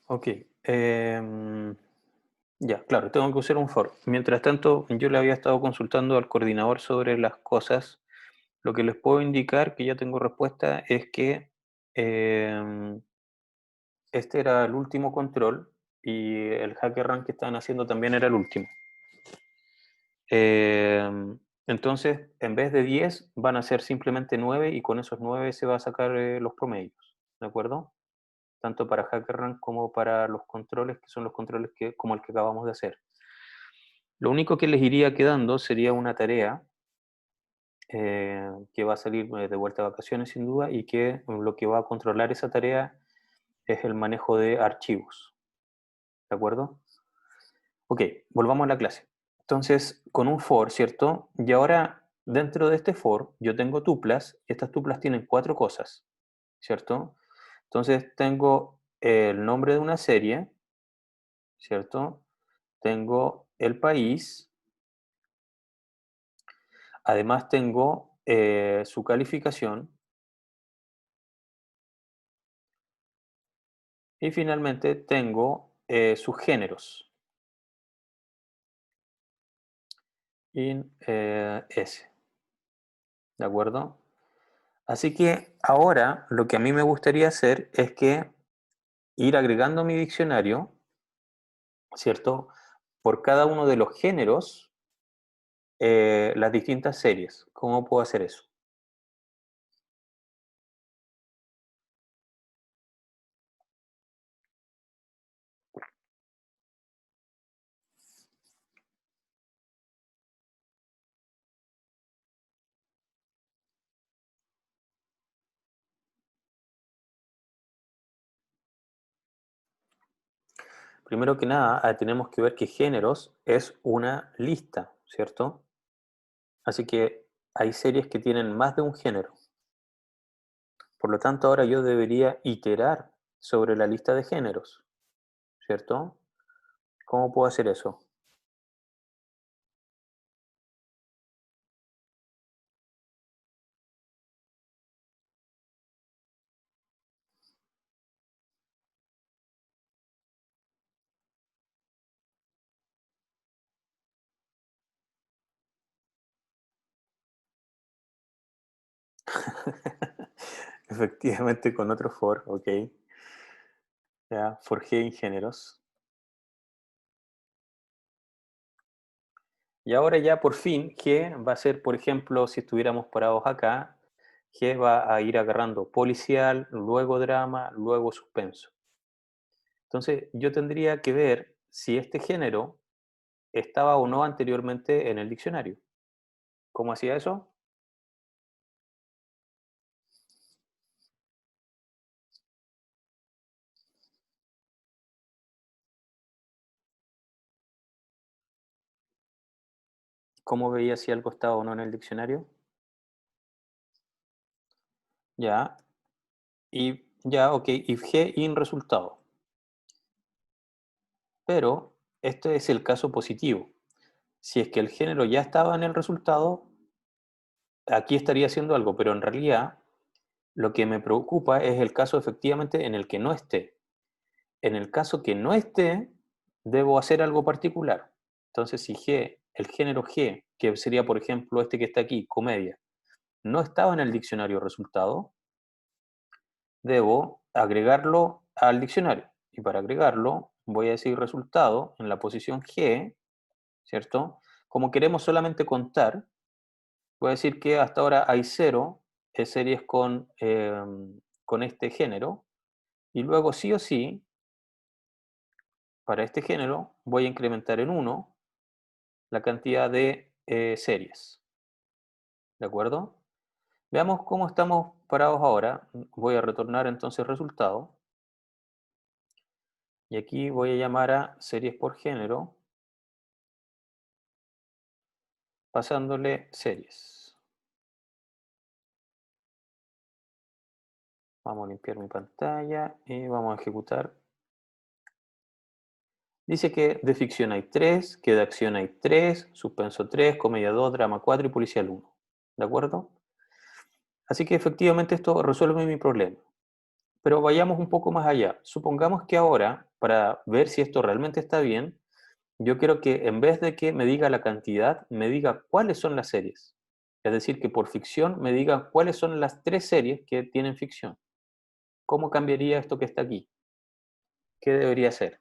Ok. Ya, claro, tengo que usar un for. Mientras tanto, yo le había estado consultando al coordinador sobre las cosas. Lo que les puedo indicar, que ya tengo respuesta, es que em, este era el último control y el hacker rank que estaban haciendo también era el último. Entonces, en vez de 10, van a ser simplemente 9 y con esos 9 se va a sacar los promedios, ¿de acuerdo? Tanto para HackerRank como para los controles, que son los controles como el que acabamos de hacer. Lo único que les iría quedando sería una tarea que va a salir de vuelta a vacaciones sin duda y que lo que va a controlar esa tarea es el manejo de archivos, ¿de acuerdo? Ok, volvamos a la clase. Entonces, con un for, ¿cierto? Y ahora, dentro de este for, yo tengo tuplas, y estas tuplas tienen 4 cosas, ¿cierto? Entonces, tengo el nombre de una serie, ¿cierto? Tengo el país, además tengo su calificación y finalmente tengo sus géneros, in S, ¿de acuerdo? Así que ahora lo que a mí me gustaría hacer es que ir agregando a mi diccionario, ¿cierto? Por cada uno de los géneros, las distintas series. ¿Cómo puedo hacer eso? Primero que nada, tenemos que ver que géneros es una lista, ¿cierto? Así que hay series que tienen más de un género. Por lo tanto, ahora yo debería iterar sobre la lista de géneros, ¿cierto? ¿Cómo puedo hacer eso? Efectivamente, con otro for, ok. Ya, forjé en géneros. Y ahora ya por fin G va a ser, por ejemplo, si estuviéramos parados acá, G va a ir agarrando policial, luego drama, luego suspenso. Entonces yo tendría que ver si este género estaba o no anteriormente en el diccionario. ¿Cómo hacía eso? ¿Cómo veía si algo estaba o no en el diccionario? Ya. Y ya, ok. If G in resultado. Pero este es el caso positivo. Si es que el género ya estaba en el resultado, aquí estaría haciendo algo, pero en realidad lo que me preocupa es el caso efectivamente en el que no esté. En el caso que no esté, debo hacer algo particular. Entonces, si G, el género G, que sería por ejemplo este que está aquí, comedia, no estaba en el diccionario resultado, debo agregarlo al diccionario. Y para agregarlo, voy a decir resultado en la posición G, ¿cierto? Como queremos solamente contar, voy a decir que hasta ahora hay 0 series con este género, y luego sí o sí, para este género, voy a incrementar en 1 la cantidad de series. ¿De acuerdo? Veamos cómo estamos parados ahora. Voy a retornar entonces resultado. Y aquí voy a llamar a series por género, pasándole series. Vamos a limpiar mi pantalla y vamos a ejecutar. Dice que de ficción hay 3, que de acción hay 3, suspenso 3, comedia 2, drama 4 y policial 1. ¿De acuerdo? Así que efectivamente esto resuelve mi problema. Pero vayamos un poco más allá. Supongamos que ahora, para ver si esto realmente está bien, yo quiero que en vez de que me diga la cantidad, me diga cuáles son las series. Es decir, que por ficción me diga cuáles son las 3 series que tienen ficción. ¿Cómo cambiaría esto que está aquí? ¿Qué debería hacer?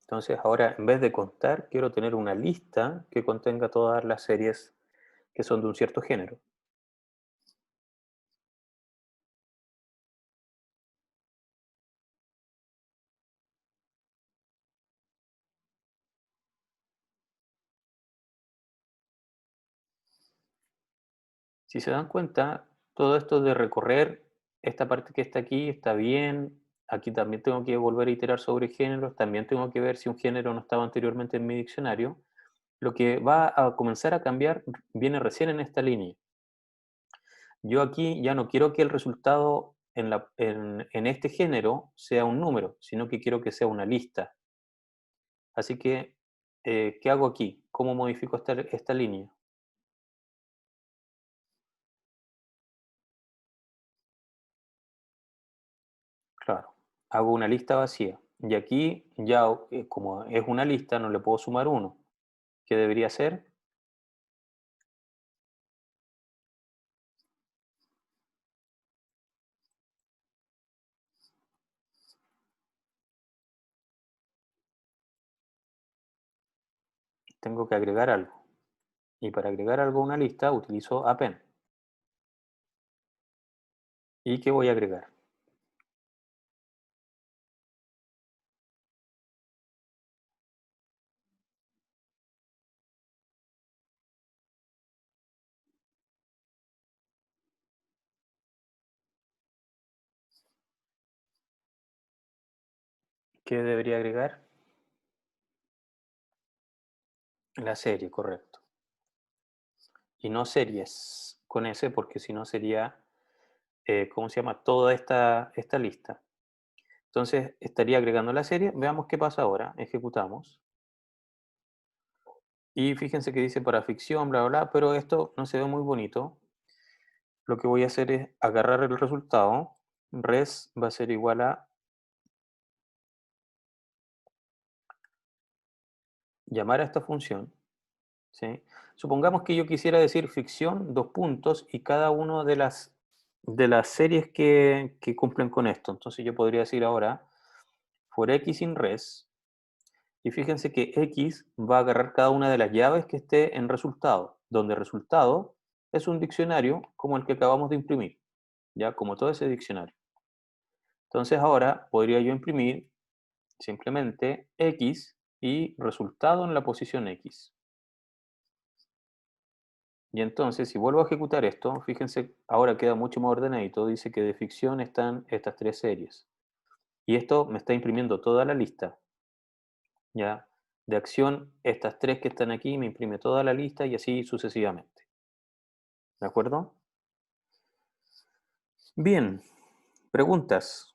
Entonces ahora, en vez de contar, quiero tener una lista que contenga todas las series que son de un cierto género. Si se dan cuenta, todo esto de recorrer esta parte que está aquí está bien. Aquí también tengo que volver a iterar sobre géneros. También tengo que ver si un género no estaba anteriormente en mi diccionario. Lo que va a comenzar a cambiar viene recién en esta línea. Yo aquí ya no quiero que el resultado en este género sea un número, sino que quiero que sea una lista. Así que, ¿qué hago aquí? ¿Cómo modifico esta línea? Claro, hago una lista vacía. Y aquí ya, como es una lista, no le puedo sumar uno. ¿Qué debería hacer? Tengo que agregar algo. Y para agregar algo a una lista utilizo append. ¿Y qué voy a agregar? ¿Qué debería agregar? La serie, correcto. Y no series con S, porque si no sería, ¿cómo se llama? Toda esta lista. Entonces estaría agregando la serie. Veamos qué pasa ahora. Ejecutamos. Y fíjense que dice para ficción, bla, bla, bla, pero esto no se ve muy bonito. Lo que voy a hacer es agarrar el resultado. Res va a ser igual a llamar a esta función. ¿Sí? Supongamos que yo quisiera decir ficción, dos puntos, y cada una de las series que cumplen con esto. Entonces yo podría decir ahora for x in res, y fíjense que x va a agarrar cada una de las llaves que esté en resultado, donde resultado es un diccionario como el que acabamos de imprimir, ya como todo ese diccionario. Entonces ahora podría yo imprimir simplemente X y resultado en la posición X. Y entonces, si vuelvo a ejecutar esto, fíjense, ahora queda mucho más ordenadito. Dice que de ficción están estas 3 series. Y esto me está imprimiendo toda la lista. ¿Ya? De acción, estas 3 que están aquí, me imprime toda la lista y así sucesivamente. ¿De acuerdo? Bien, preguntas.